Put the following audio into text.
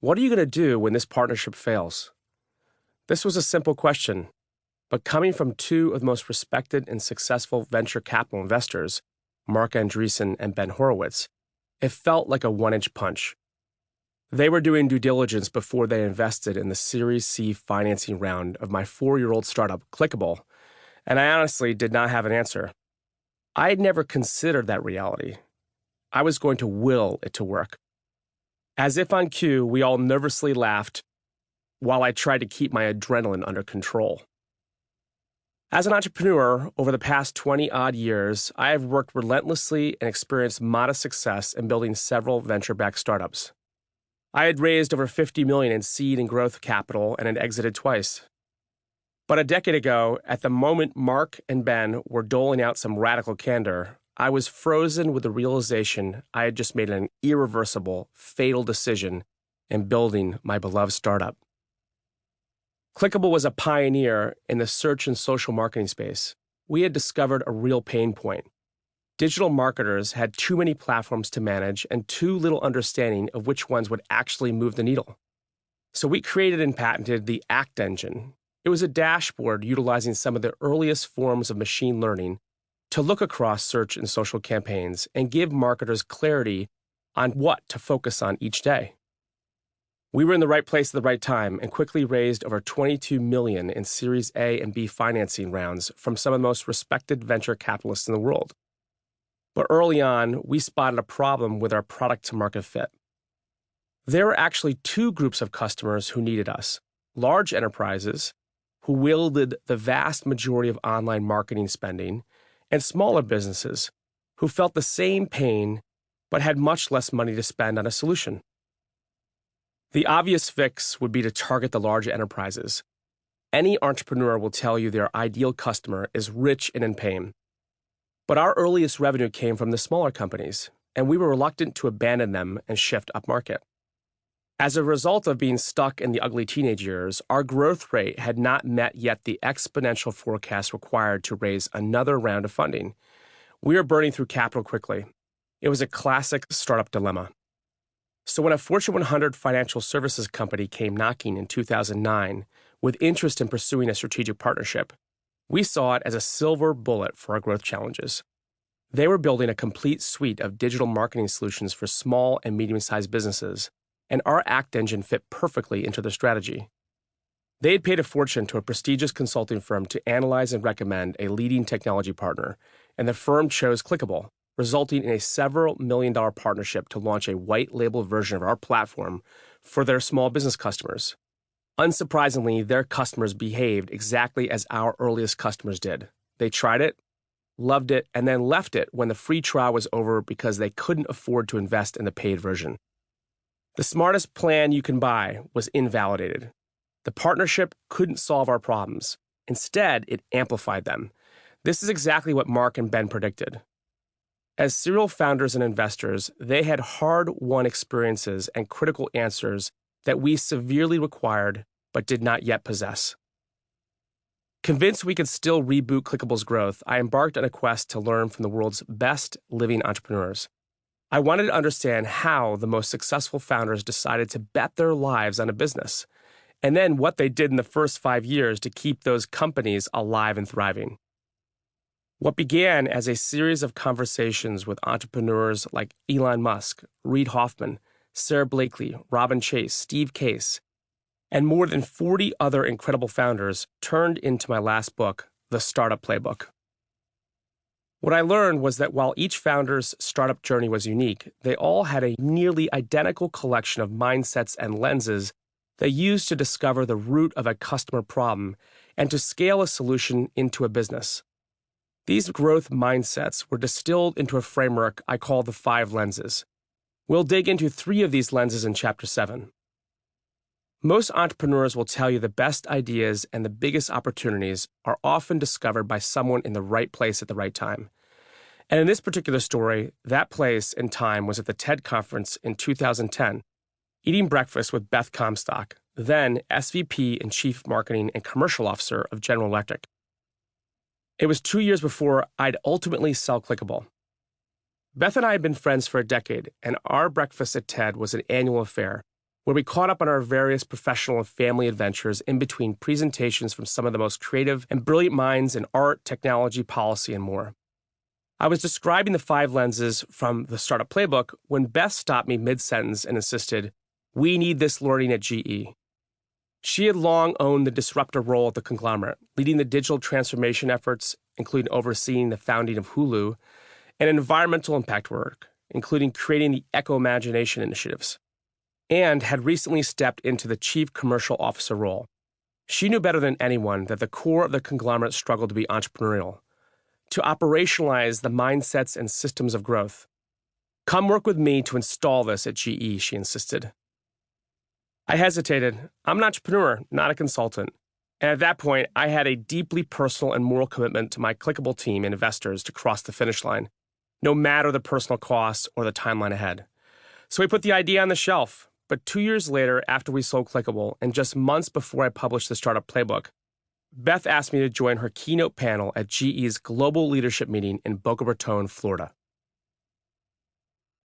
What are you going to do when this partnership fails? This was a simple question, but coming from two of the most respected and successful venture capital investors, Mark Andreessen and Ben Horowitz, it felt like a one-inch punch. They were doing due diligence before they invested in the Series C financing round of my 4-year-old startup, Clickable, and I honestly did not have an answer. I had never considered that reality. I was going to will it to work. As if on cue, we all nervously laughed while I tried to keep my adrenaline under control. As an entrepreneur, over the past 20-odd years, I have worked relentlessly and experienced modest success in building several venture-backed startups. I had raised over $50 million in seed and growth capital and had exited twice. But a decade ago, at the moment Mark and Ben were doling out some radical candor, I was frozen with the realization I had just made an irreversible, fatal decision in building my beloved startup. Clickable was a pioneer in the search and social marketing space. We had discovered a real pain point. Digital marketers had too many platforms to manage and too little understanding of which ones would actually move the needle. So we created and patented the ACT engine. It was a dashboard utilizing some of the earliest forms of machine learning to look across search and social campaigns and give marketers clarity on what to focus on each day. We were in the right place at the right time and quickly raised over $22 million in Series A and B financing rounds from some of the most respected venture capitalists in the world. But early on, we spotted a problem with our product-to-market fit. There were actually two groups of customers who needed us: large enterprises, who wielded the vast majority of online marketing spending, and smaller businesses, who felt the same pain but had much less money to spend on a solution. The obvious fix would be to target the large enterprises. Any entrepreneur will tell you their ideal customer is rich and in pain. But our earliest revenue came from the smaller companies, and we were reluctant to abandon them and shift upmarket. As a result of being stuck in the ugly teenage years, our growth rate had not met yet the exponential forecast required to raise another round of funding. We were burning through capital quickly. It was a classic startup dilemma. So when a Fortune 100 financial services company came knocking in 2009 with interest in pursuing a strategic partnership, we saw it as a silver bullet for our growth challenges. They were building a complete suite of digital marketing solutions for small and medium-sized businesses, and our ACT engine fit perfectly into their strategy. They had paid a fortune to a prestigious consulting firm to analyze and recommend a leading technology partner, and the firm chose Clickable, resulting in a several million-dollar partnership to launch a white-label version of our platform for their small business customers. Unsurprisingly, their customers behaved exactly as our earliest customers did. They tried it, loved it, and then left it when the free trial was over because they couldn't afford to invest in the paid version. The smartest plan you can buy was invalidated. The partnership couldn't solve our problems. Instead, it amplified them. This is exactly what Mark and Ben predicted. As serial founders and investors, they had hard-won experiences and critical answers that we severely required but did not yet possess. Convinced we could still reboot Clickable's growth, I embarked on a quest to learn from the world's best living entrepreneurs. I wanted to understand how the most successful founders decided to bet their lives on a business, and then what they did in the first 5 years to keep those companies alive and thriving. What began as a series of conversations with entrepreneurs like Elon Musk, Reid Hoffman, Sarah Blakely, Robin Chase, Steve Case, and more than 40 other incredible founders turned into my last book, The Startup Playbook. What I learned was that while each founder's startup journey was unique, they all had a nearly identical collection of mindsets and lenses they used to discover the root of a customer problem and to scale a solution into a business. These growth mindsets were distilled into a framework I call the 5 lenses. We'll dig into 3 of these lenses in Chapter 7. Most entrepreneurs will tell you the best ideas and the biggest opportunities are often discovered by someone in the right place at the right time. And in this particular story, that place and time was at the TED conference in 2010, eating breakfast with Beth Comstock, then SVP and Chief Marketing and Commercial Officer of General Electric. It was 2 years before I'd ultimately sell Clickable. Beth and I had been friends for a decade, and our breakfast at TED was an annual affair, where we caught up on our various professional and family adventures in between presentations from some of the most creative and brilliant minds in art, technology, policy, and more. I was describing the 5 lenses from the Startup Playbook when Beth stopped me mid-sentence and insisted, "We need this learning at GE." She had long owned the disruptor role at the conglomerate, leading the digital transformation efforts, including overseeing the founding of Hulu, and environmental impact work, including creating the Eco-Imagination initiatives, and had recently stepped into the chief commercial officer role. She knew better than anyone that the core of the conglomerate struggled to be entrepreneurial, to operationalize the mindsets and systems of growth. "Come work with me to install this at GE," she insisted. I hesitated. I'm an entrepreneur, not a consultant. And at that point, I had a deeply personal and moral commitment to my clickable team and investors to cross the finish line, no matter the personal costs or the timeline ahead. So we put the idea on the shelf. But 2 years later, after we sold Clickable, and just months before I published the Startup Playbook, Beth asked me to join her keynote panel at GE's Global Leadership Meeting in Boca Raton, Florida.